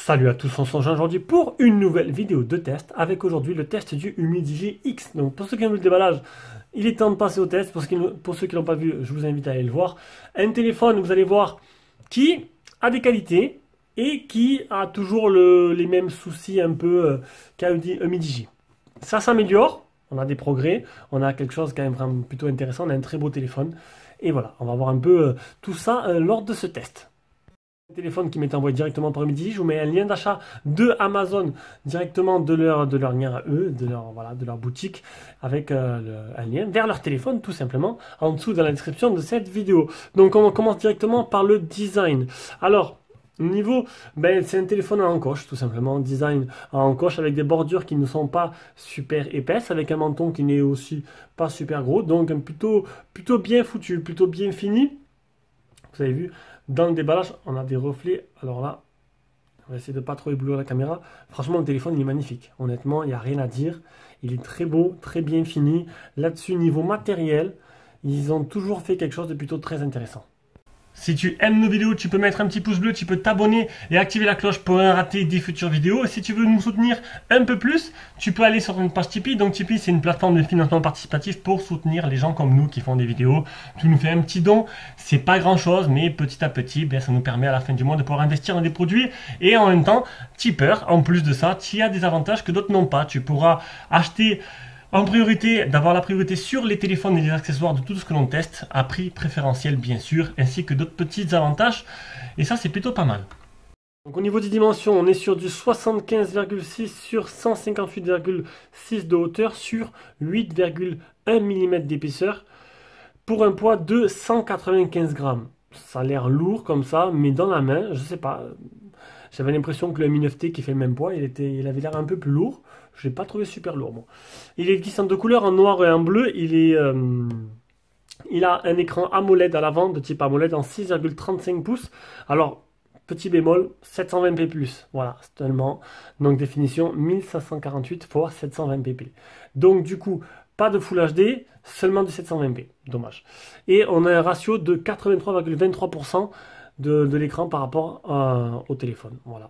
Salut à tous, on se rejoint aujourd'hui pour une nouvelle vidéo de test avec aujourd'hui le test du Humidigi X. Donc pour ceux qui ont vu le déballage, il est temps de passer au test. Pour ceux qui ne l'ont pas vu, je vous invite à aller le voir. Un téléphone, vous allez voir, qui a des qualités et qui a toujours les mêmes soucis un peu qu'a Humidigi. Ça s'améliore, on a des progrès, on a quelque chose quand même vraiment plutôt intéressant, on a un très beau téléphone. Et voilà, on va voir un peu tout ça lors de ce test. Téléphone qui m'est envoyé directement par Humidigi. Je vous mets un lien d'achat de Amazon directement de leur lien à eux, de leur boutique, avec un lien vers leur téléphone tout simplement en dessous dans la description de cette vidéo. Donc on commence directement par le design. Alors niveau, c'est un téléphone à encoche tout simplement, design à encoche avec des bordures qui ne sont pas super épaisses, avec un menton qui n'est aussi pas super gros, donc plutôt bien foutu, plutôt bien fini. Vous avez vu, dans le déballage, on a des reflets. Alors là, on va essayer de ne pas trop éblouir la caméra. Franchement, le téléphone, il est magnifique. Honnêtement, il n'y a rien à dire. Il est très beau, très bien fini. Là-dessus, niveau matériel, ils ont toujours fait quelque chose de plutôt très intéressant. Si tu aimes nos vidéos, tu peux mettre un petit pouce bleu, tu peux t'abonner et activer la cloche pour rien rater des futures vidéos. Et si tu veux nous soutenir un peu plus, tu peux aller sur une page Tipeee. Donc Tipeee, c'est une plateforme de financement participatif pour soutenir les gens comme nous qui font des vidéos. Tu nous fais un petit don, c'est pas grand chose, mais petit à petit, ça nous permet à la fin du mois de pouvoir investir dans des produits. Et en même temps, tipeur, en plus de ça, tu as des avantages que d'autres n'ont pas. Tu pourras acheter en priorité, d'avoir la priorité sur les téléphones et les accessoires de tout ce que l'on teste, à prix préférentiel bien sûr, ainsi que d'autres petits avantages, et ça c'est plutôt pas mal. Donc au niveau des dimensions, on est sur du 75,6 sur 158,6 de hauteur sur 8,1 mm d'épaisseur, pour un poids de 195 grammes. Ça a l'air lourd comme ça, mais dans la main, je sais pas, j'avais l'impression que le Mi 9T qui fait le même poids, il avait l'air un peu plus lourd. Je l'ai pas trouvé super lourd. Bon. Il est glissant de couleur en noir et en bleu. Il a un écran AMOLED à l'avant, de type AMOLED en 6,35 pouces. Alors, petit bémol, 720p+. Voilà, seulement. Donc, définition 1548 x 720p. Donc, du coup, pas de Full HD, seulement du 720p. Dommage. Et on a un ratio de 83,23% de l'écran par rapport au téléphone. Voilà.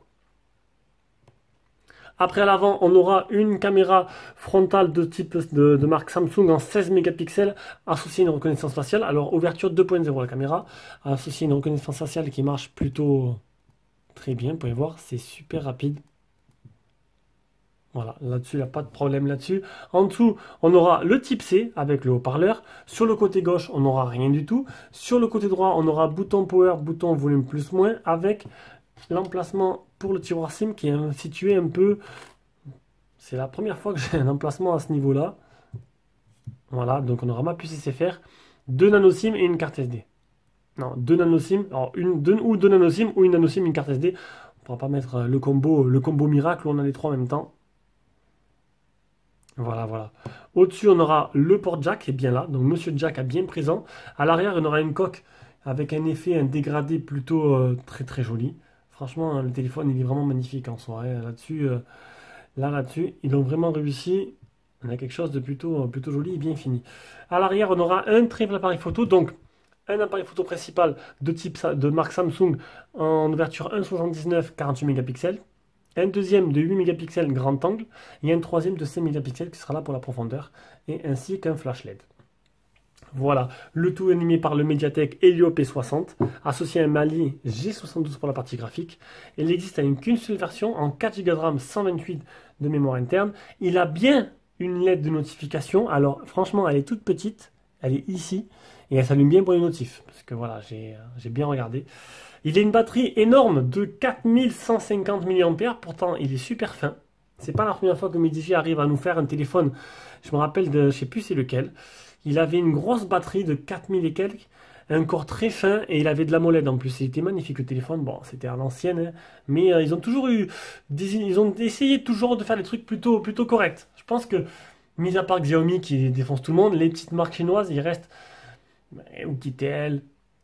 Après à l'avant, on aura une caméra frontale de type de marque Samsung en 16 mégapixels associée à une reconnaissance faciale. Alors ouverture 2.0 la caméra, associée à une reconnaissance faciale qui marche plutôt très bien. Vous pouvez voir, c'est super rapide. Voilà, là-dessus, il n'y a pas de problème là-dessus. En dessous, on aura le type C avec le haut-parleur. Sur le côté gauche, on n'aura rien du tout. Sur le côté droit, on aura bouton power, bouton volume plus moins avec l'emplacement pour le tiroir SIM qui est situé un peu... C'est la première fois que j'ai un emplacement à ce niveau-là. Voilà, donc on aura ma puce SFR, 2 nano SIM et une carte SD. Non, 2 nano SIM, alors deux nano SIM ou une nano SIM, une carte SD. On ne pourra pas mettre le combo miracle où on a les trois en même temps. Voilà, voilà. Au-dessus, on aura le port jack qui est bien là. Donc Monsieur Jack est bien présent. À l'arrière, on aura une coque avec un effet, un dégradé plutôt très très joli. Franchement, le téléphone, il est vraiment magnifique en soirée. Là-dessus, ils ont vraiment réussi. On a quelque chose de plutôt joli et bien fini. À l'arrière, on aura un triple appareil photo. Donc, un appareil photo principal de marque Samsung en ouverture 1,79 48 mégapixels. Un deuxième de 8 mégapixels grand angle. Et un troisième de 5 mégapixels qui sera là pour la profondeur. Et ainsi qu'un flash LED. Voilà, le tout animé par le Mediatek Helio P60, associé à un Mali G72 pour la partie graphique. Il existe qu'une seule version en 4 Go de RAM, 128 de mémoire interne. Il a bien une LED de notification. Alors franchement, elle est toute petite, elle est ici, et elle s'allume bien pour les notifs. Parce que voilà, j'ai bien regardé. Il a une batterie énorme de 4150 mAh, pourtant il est super fin. C'est pas la première fois que Humidigi arrive à nous faire un téléphone. Je me rappelle de, je sais plus c'est lequel. Il avait une grosse batterie de 4000 et quelques, un corps très fin et il avait de l'AMOLED en plus. Il était magnifique le téléphone. Bon, c'était à l'ancienne, hein, mais ils ont toujours eu, ils ont essayé toujours de faire des trucs plutôt corrects. Je pense que, mis à part Xiaomi qui défonce tout le monde, les petites marques chinoises, il reste Oukitel,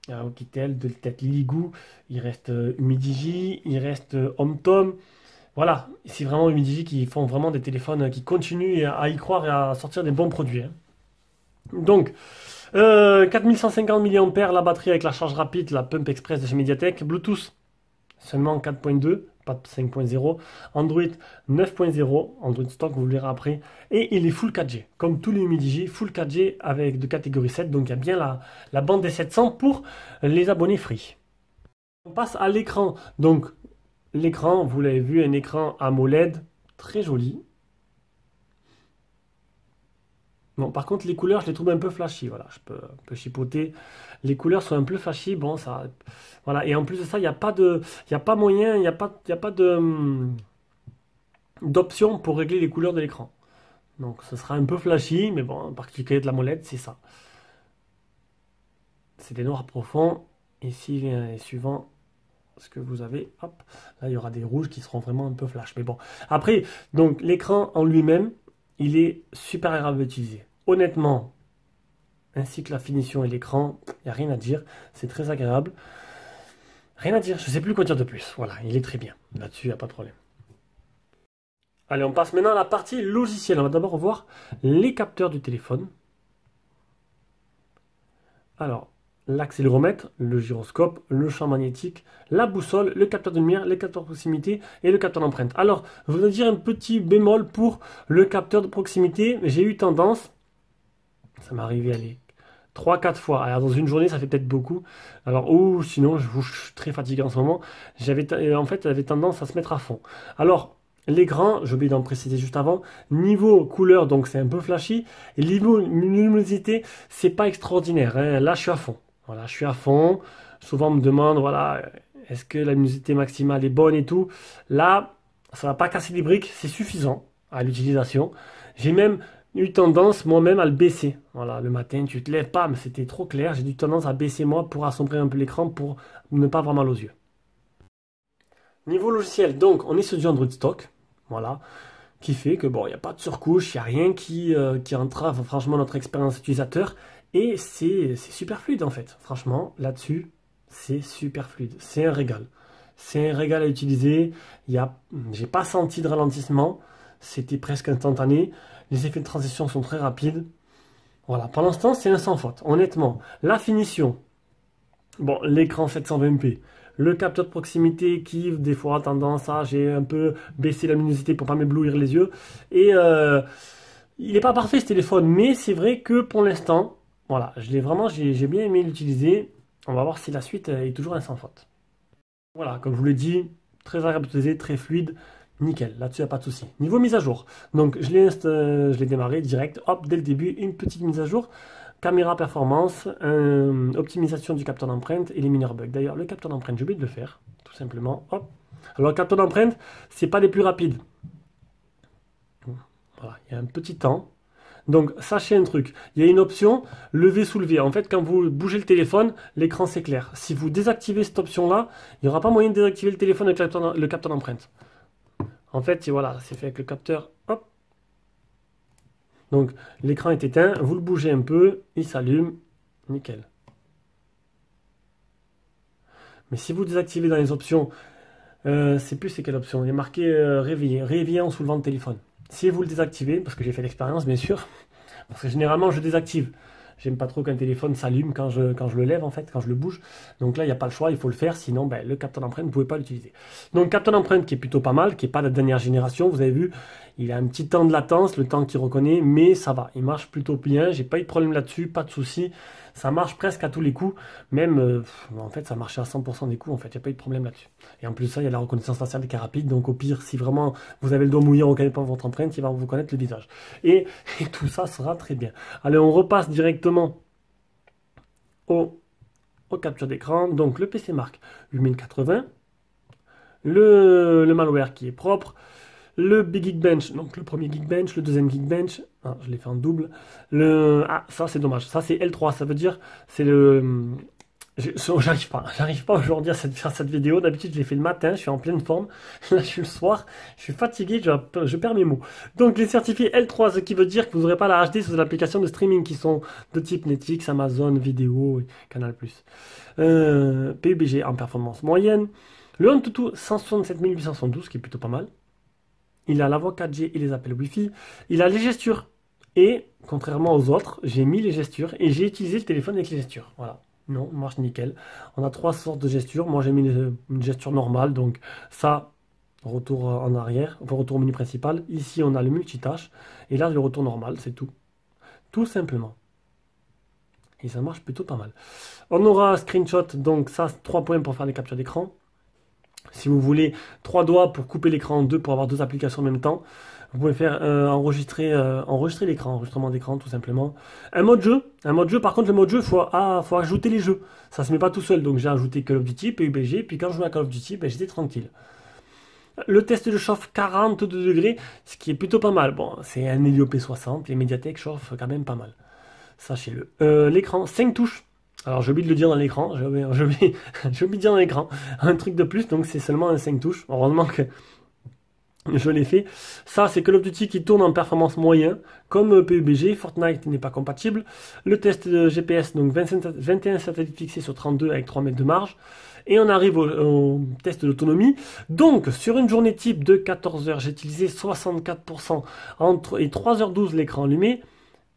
Oukitel, de peut-être Ligoo, il reste Humidigi, il reste HomeTom. Voilà, c'est vraiment Humidigi qui font vraiment des téléphones qui continuent à y croire et à sortir des bons produits, hein. Donc, 4150 mAh la batterie avec la charge rapide, la Pump Express de chez Mediatek, Bluetooth seulement 4.2, pas de 5.0, Android 9.0, Android stock, vous le verrez après, et il est full 4G, comme tous les Humidigi, full 4G avec de catégorie 7, donc il y a bien la bande des 700 pour les abonnés free. On passe à l'écran, donc l'écran, vous l'avez vu, un écran AMOLED, très joli. Bon, par contre, les couleurs, je les trouve un peu flashy. Voilà, je peux un peu chipoter. Les couleurs sont un peu flashy. Bon, ça, voilà. Et en plus de ça, il n'y a pas il y a pas moyen, il y a pas d'option pour régler les couleurs de l'écran. Donc, ce sera un peu flashy, mais bon, en particulier de la molette, c'est ça. C'est des noirs profonds. Ici, les suivants, ce que vous avez, hop, là, il y aura des rouges qui seront vraiment un peu flash. Mais bon, après, donc, l'écran en lui-même, il est super agréable à utiliser. Honnêtement, ainsi que la finition et l'écran, il n'y a rien à dire. C'est très agréable. Rien à dire, je ne sais plus quoi dire de plus. Voilà, il est très bien. Là-dessus, il n'y a pas de problème. Allez, on passe maintenant à la partie logicielle. On va d'abord voir les capteurs du téléphone. Alors, l'accéléromètre, le gyroscope, le champ magnétique, la boussole, le capteur de lumière, le capteur de proximité et le capteur d'empreinte. Alors, je voudrais dire un petit bémol pour le capteur de proximité. J'ai eu tendance, ça m'est arrivé, allez, 3-4 fois. Alors, dans une journée, ça fait peut-être beaucoup. Alors, ou sinon, je suis très fatigué en ce moment. J'avais tendance à se mettre à fond. Alors, l'écran, j'ai oublié d'en préciser juste avant, niveau couleur, donc c'est un peu flashy. Et niveau luminosité, c'est pas extraordinaire, hein. Là, je suis à fond. Voilà, je suis à fond. Souvent, on me demande, voilà, est-ce que la luminosité maximale est bonne et tout. Là, ça va pas casser les briques, c'est suffisant à l'utilisation. J'ai même eu tendance moi-même à le baisser. Voilà, le matin, tu te lèves pas, mais c'était trop clair. J'ai eu tendance à baisser moi pour assombrir un peu l'écran pour ne pas avoir mal aux yeux. Niveau logiciel, donc, on est sur du Android stock. Voilà, qui fait que bon, il n'y a pas de surcouche, il n'y a rien qui entrave franchement notre expérience utilisateur. Et c'est super fluide en fait. Franchement, là-dessus, c'est super fluide. C'est un régal. C'est un régal à utiliser. J'ai pas senti de ralentissement. C'était presque instantané. Les effets de transition sont très rapides. Voilà, pour l'instant, c'est un sans faute. Honnêtement, la finition. Bon, l'écran 720p. Le capteur de proximité qui, des fois, a tendance à... J'ai un peu baissé la luminosité pour pas m'éblouir les yeux. Et il n'est pas parfait ce téléphone, mais c'est vrai que pour l'instant, voilà, j'ai bien aimé l'utiliser. On va voir si la suite est toujours un sans faute. Voilà, comme je vous l'ai dit, très agréable à utiliser, très fluide, nickel, là-dessus il n'y a pas de souci. Niveau mise à jour, donc je l'ai démarré direct, hop, dès le début, une petite mise à jour. Caméra performance, optimisation du capteur d'empreinte, élimineur bug. D'ailleurs, le capteur d'empreinte, j'ai oublié de le faire, tout simplement, hop. Alors, le capteur d'empreinte, c'est pas les plus rapides. Voilà, il y a un petit temps. Donc, sachez un truc, il y a une option lever-soulever. En fait, quand vous bougez le téléphone, l'écran s'éclaire. Si vous désactivez cette option-là, il n'y aura pas moyen de désactiver le téléphone avec le capteur d'empreinte. En fait, voilà, c'est fait avec le capteur. Hop. Donc, l'écran est éteint, vous le bougez un peu, il s'allume, nickel. Mais si vous désactivez dans les options, c'est quelle option? Il est marqué réveiller, réveiller en soulevant le téléphone. Si vous le désactivez, parce que j'ai fait l'expérience bien sûr, parce que généralement je désactive. J'aime pas trop qu'un téléphone s'allume quand je le lève en fait, quand je le bouge. Donc là il n'y a pas le choix, il faut le faire, sinon ben, le capteur d'empreinte, vous ne pouvez pas l'utiliser. Donc capteur d'empreinte qui est plutôt pas mal, qui n'est pas de la dernière génération, vous avez vu, il a un petit temps de latence, le temps qu'il reconnaît, mais ça va, il marche plutôt bien, j'ai pas eu de problème là-dessus, pas de souci. Ça marche presque à tous les coups, même en fait ça marchait à 100% des coups, en fait, il n'y a pas eu de problème là-dessus. Et en plus de ça, il y a la reconnaissance faciale qui est rapide, donc au pire, si vraiment vous avez le dos mouillé, on ne reconnaît pas votre empreinte, il va vous connaître le visage. Et tout ça sera très bien. Allez, on repasse directement au capture d'écran. Donc le PC marque 8080, le malware qui est propre, le Big Geekbench, donc le premier Geekbench, le deuxième Geekbench, je l'ai fait en double. Ça c'est dommage, ça c'est L3, ça veut dire c'est J'arrive pas aujourd'hui à faire cette vidéo. D'habitude, je l'ai fait le matin, je suis en pleine forme. Là, je suis le soir, je suis fatigué, je perds mes mots. Donc, les certifiés L3, ce qui veut dire que vous n'aurez pas la HD sur les applications de streaming qui sont de type Netflix, Amazon, Vidéo, et Canal+. PUBG en performance moyenne. Le Antutu 167 872, qui est plutôt pas mal. Il a la voix 4G et les appels Wi-Fi. Il a les gestures. Et, contrairement aux autres, j'ai mis les gestures et j'ai utilisé le téléphone avec les gestures. Voilà. Non, marche nickel. On a 3 sortes de gestures. Moi, j'ai mis une gesture normale. Donc, ça, retour en arrière, enfin, retour au menu principal. Ici, on a le multitâche. Et là, le retour normal, c'est tout. Tout simplement. Et ça marche plutôt pas mal. On aura un screenshot. Donc, ça, 3 points pour faire les captures d'écran. Si vous voulez 3 doigts pour couper l'écran en deux pour avoir 2 applications en même temps, vous pouvez faire enregistrer l'écran, enregistrement d'écran tout simplement. Un mode jeu, par contre le mode jeu, faut ajouter les jeux. Ça se met pas tout seul, donc j'ai ajouté Call of Duty, PUBG, puis quand je jouais à Call of Duty, ben, j'étais tranquille. Le test de chauffe 42 degrés, ce qui est plutôt pas mal. Bon, c'est un Helio P60, les Mediatek chauffent quand même pas mal. Sachez-le. L'écran, 5 touches. Alors j'ai oublié de le dire dans l'écran, j'ai oublié de dire dans l'écran. Un truc de plus, donc c'est seulement un 5 touches. Heureusement que je l'ai fait. Ça, c'est Call of Duty qui tourne en performance moyen, comme PUBG. Fortnite n'est pas compatible. Le test de GPS, donc 21 satellites fixés sur 32 avec 3 mètres de marge. Et on arrive au test d'autonomie. Donc, sur une journée type de 14 heures, j'ai utilisé 64% et 3h12 l'écran allumé.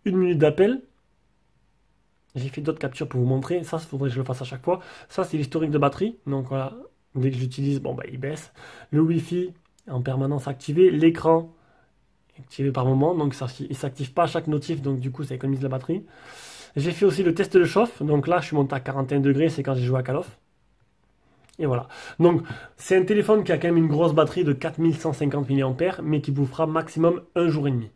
1 minute d'appel. J'ai fait d'autres captures pour vous montrer. Ça, il faudrait que je le fasse à chaque fois. Ça, c'est l'historique de batterie. Donc voilà, dès que j'utilise, bon, bah, il baisse. Le Wi-Fi en permanence activé. L'écran activé par moment. Donc il ne s'active pas à chaque notif. Donc du coup, ça économise la batterie. J'ai fait aussi le test de chauffe. Donc là, je suis monté à 41 degrés. C'est quand j'ai joué à Call of. Et voilà. Donc, c'est un téléphone qui a quand même une grosse batterie de 4150 mAh, mais qui vous fera maximum 1 jour et demi.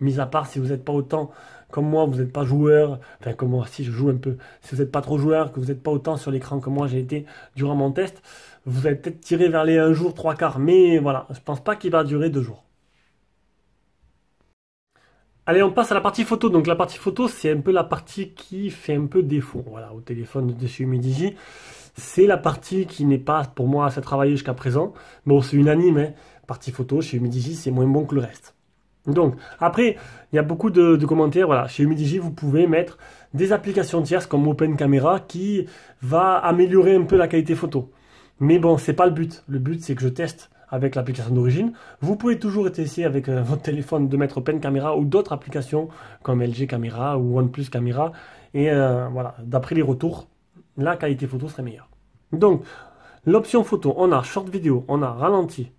Mis à part si vous n'êtes pas autant comme moi, vous n'êtes pas joueur, enfin comme moi, si je joue un peu, si vous n'êtes pas trop joueur, que vous n'êtes pas autant sur l'écran que moi j'ai été durant mon test, vous allez peut-être tirer vers les 1 jour, 3 quarts, mais voilà, je pense pas qu'il va durer 2 jours. Allez, on passe à la partie photo. Donc la partie photo, c'est un peu la partie qui fait un peu défaut, voilà, au téléphone de chez Humidigi. C'est la partie qui n'est pas pour moi assez travaillée jusqu'à présent. Bon, c'est unanime, hein. Partie photo chez Humidigi, c'est moins bon que le reste. Donc, après, il y a beaucoup de commentaires. Voilà, chez Humidigi, vous pouvez mettre des applications tierces comme Open Camera qui va améliorer un peu la qualité photo. Mais bon, c'est pas le but. Le but, c'est que je teste avec l'application d'origine. Vous pouvez toujours essayer avec votre téléphone de mettre Open Camera ou d'autres applications comme LG Camera ou OnePlus Camera. Et voilà, d'après les retours, la qualité photo serait meilleure. Donc, l'option photo, on a short vidéo, on a ralenti,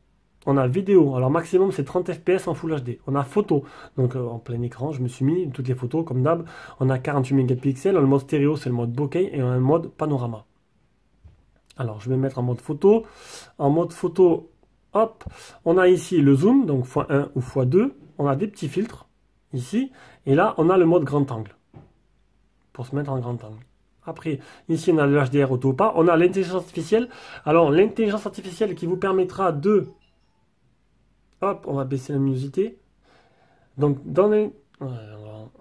on a vidéo. Alors, maximum, c'est 30 fps en Full HD. On a photo, donc en plein écran, je me suis mis toutes les photos comme d'hab. On a 48 mégapixels. Le mode stéréo, c'est le mode bokeh et on a un mode panorama. Alors, je vais mettre en mode photo. En mode photo, hop, on a ici le zoom, donc x1 ou x2. On a des petits filtres ici. Et là, on a le mode grand angle pour se mettre en grand angle. Après, ici, on a le HDR auto ou pas. On a l'intelligence artificielle. Alors, l'intelligence artificielle qui vous permettra de... Hop, on va baisser la luminosité. Donc, dans les... Ouais,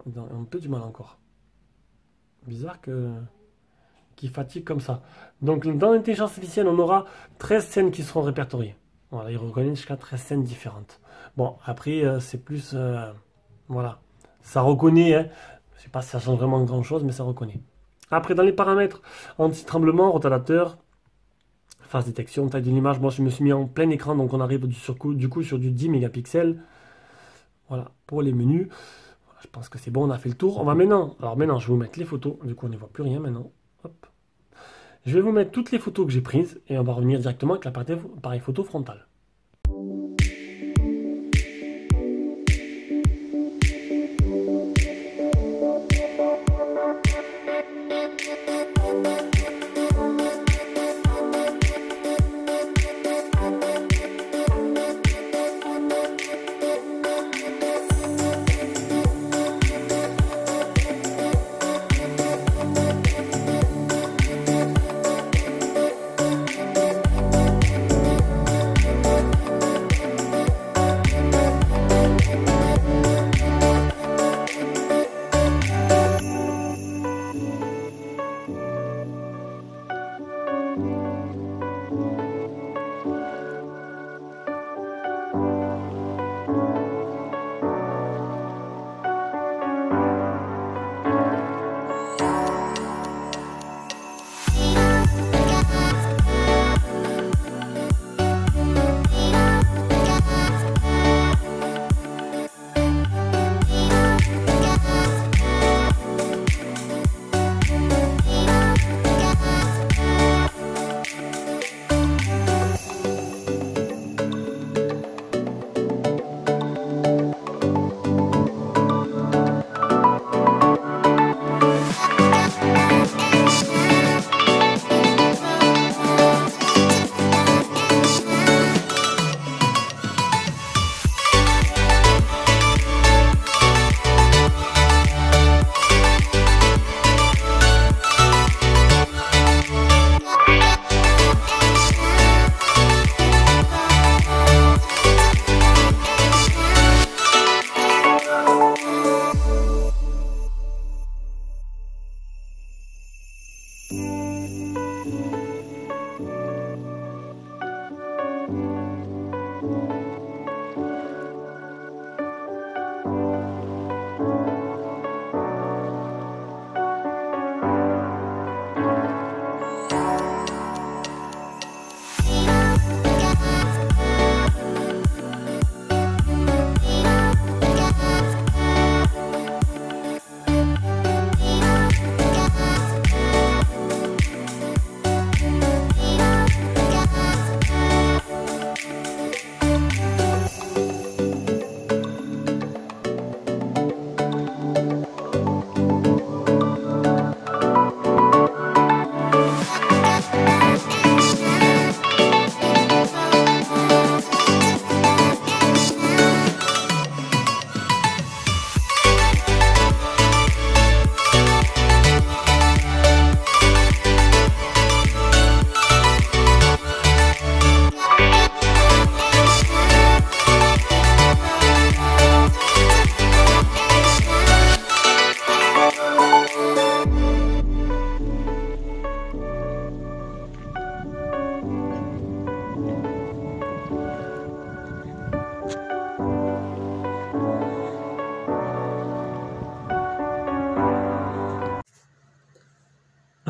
on a un peu du mal encore. Bizarre qu'il fatigue comme ça. Donc, dans l'intelligence artificielle, on aura 13 scènes qui seront répertoriées. Voilà, il reconnaît jusqu'à 13 scènes différentes. Bon, après, c'est plus... voilà. Ça reconnaît, hein. Je sais pas si ça change vraiment grand-chose, mais ça reconnaît. Après, dans les paramètres, anti-tremblement, rotateur, phase détection, taille de l'image. Moi, je me suis mis en plein écran, donc on arrive du coup sur du 10 mégapixels. Voilà, pour les menus. Voilà, je pense que c'est bon, on a fait le tour. On va maintenant, alors maintenant, je vais vous mettre les photos. Du coup, on ne voit plus rien maintenant. Hop. Je vais vous mettre toutes les photos que j'ai prises et on va revenir directement avec l'appareil photo frontal.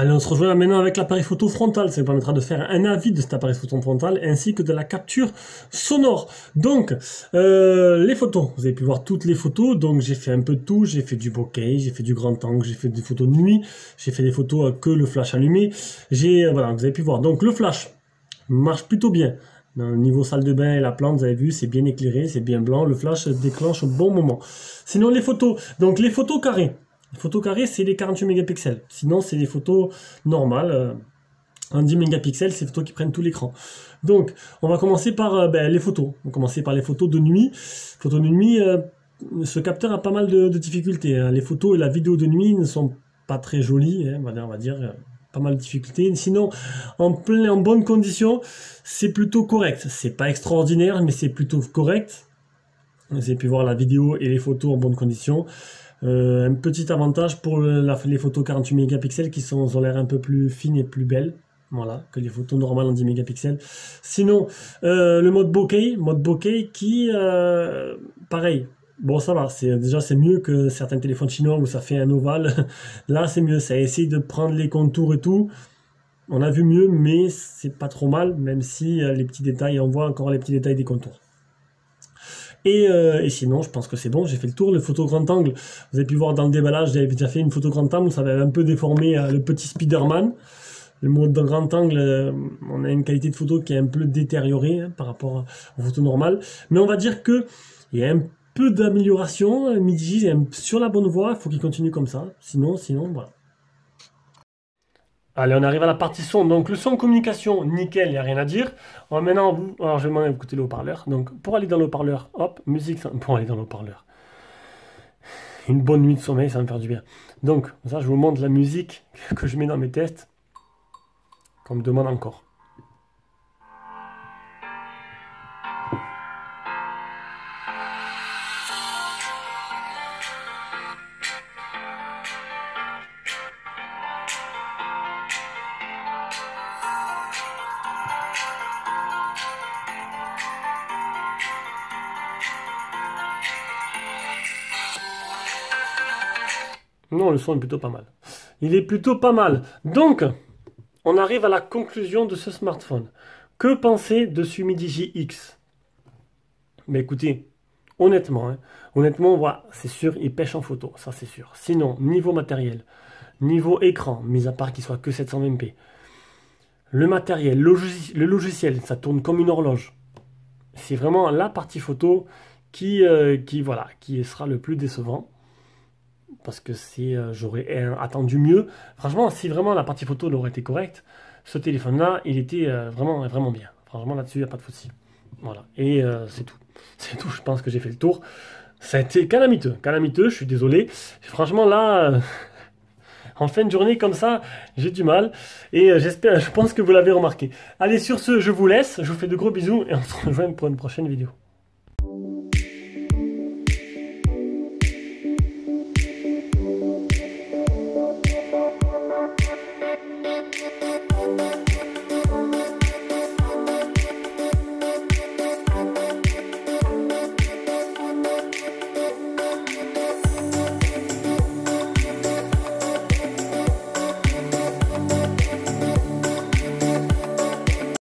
Allez, on se rejoint maintenant avec l'appareil photo frontal. Ça nous permettra de faire un avis de cet appareil photo frontal ainsi que de la capture sonore. Donc, les photos. Vous avez pu voir toutes les photos. Donc, j'ai fait un peu de tout. J'ai fait du bokeh, j'ai fait du grand angle, j'ai fait des photos de nuit, j'ai fait des photos que le flash allumé. Voilà, vous avez pu voir. Donc, le flash marche plutôt bien. Dans le niveau salle de bain et la plante, vous avez vu, c'est bien éclairé, c'est bien blanc. Le flash déclenche au bon moment. Sinon, les photos. Donc, les photos carrées. Les photos carrées, c'est les 48 mégapixels. Sinon, c'est les photos normales. En 10 mégapixels, c'est les photos qui prennent tout l'écran. Donc, on va commencer par les photos. On va commencer par les photos de nuit. Photos de nuit, ce capteur a pas mal de difficultés. Hein. Les photos et la vidéo de nuit ne sont pas très jolies. Hein, on va dire pas mal de difficultés. Sinon, en bonne condition, c'est plutôt correct. C'est pas extraordinaire, mais c'est plutôt correct. Vous avez pu voir la vidéo et les photos en bonne condition. Un petit avantage pour les photos 48 mégapixels qui ont l'air un peu plus fines et plus belles, voilà, que les photos normales en 10 mégapixels. Sinon, le mode bokeh qui, pareil, bon ça va, c'est mieux que certains téléphones chinois où ça fait un ovale. Là c'est mieux, ça essaye de prendre les contours et tout. On a vu mieux, mais c'est pas trop mal, même si les petits détails, on voit encore les petits détails des contours. Et sinon, je pense que c'est bon, j'ai fait le tour. Le photo grand angle, vous avez pu voir dans le déballage, j'avais déjà fait une photo grand angle, ça avait un peu déformé le petit Spider-Man. Le mode grand angle, on a une qualité de photo qui est un peu détériorée hein, par rapport aux photos normales. Mais on va dire qu'il y a un peu d'amélioration. Midigi est sur la bonne voie, il faut qu'il continue comme ça. Sinon, voilà. Allez, on arrive à la partie son. Donc, le son communication, nickel, il n'y a rien à dire. Maintenant, alors je vais m'en écouter le haut-parleur. Donc, pour aller dans le haut-parleur, hop, musique, pour aller dans le haut-parleur. Une bonne nuit de sommeil, ça va me faire du bien. Donc, ça, je vous montre la musique que je mets dans mes tests. Qu'on me demande encore. Non, le son est plutôt pas mal. Il est plutôt pas mal. Donc, on arrive à la conclusion de ce smartphone. Que penser de ce Midigi X? Mais écoutez, honnêtement, voilà, c'est sûr, il pêche en photo, ça c'est sûr. Sinon, niveau matériel, niveau écran, mis à part qu'il soit que 720p, le matériel, le logiciel, ça tourne comme une horloge. C'est vraiment la partie photo qui sera le plus décevant. Parce que j'aurais attendu mieux. Franchement, si vraiment la partie photo aurait été correcte, ce téléphone-là, il était vraiment, vraiment bien. Franchement, là-dessus, il n'y a pas de souci. Voilà, et c'est tout. C'est tout, je pense que j'ai fait le tour. Ça a été calamiteux, je suis désolé. Franchement, là, en fin de journée comme ça, j'ai du mal. Et je pense que vous l'avez remarqué. Allez, sur ce, je vous laisse. Je vous fais de gros bisous et on se rejoint pour une prochaine vidéo.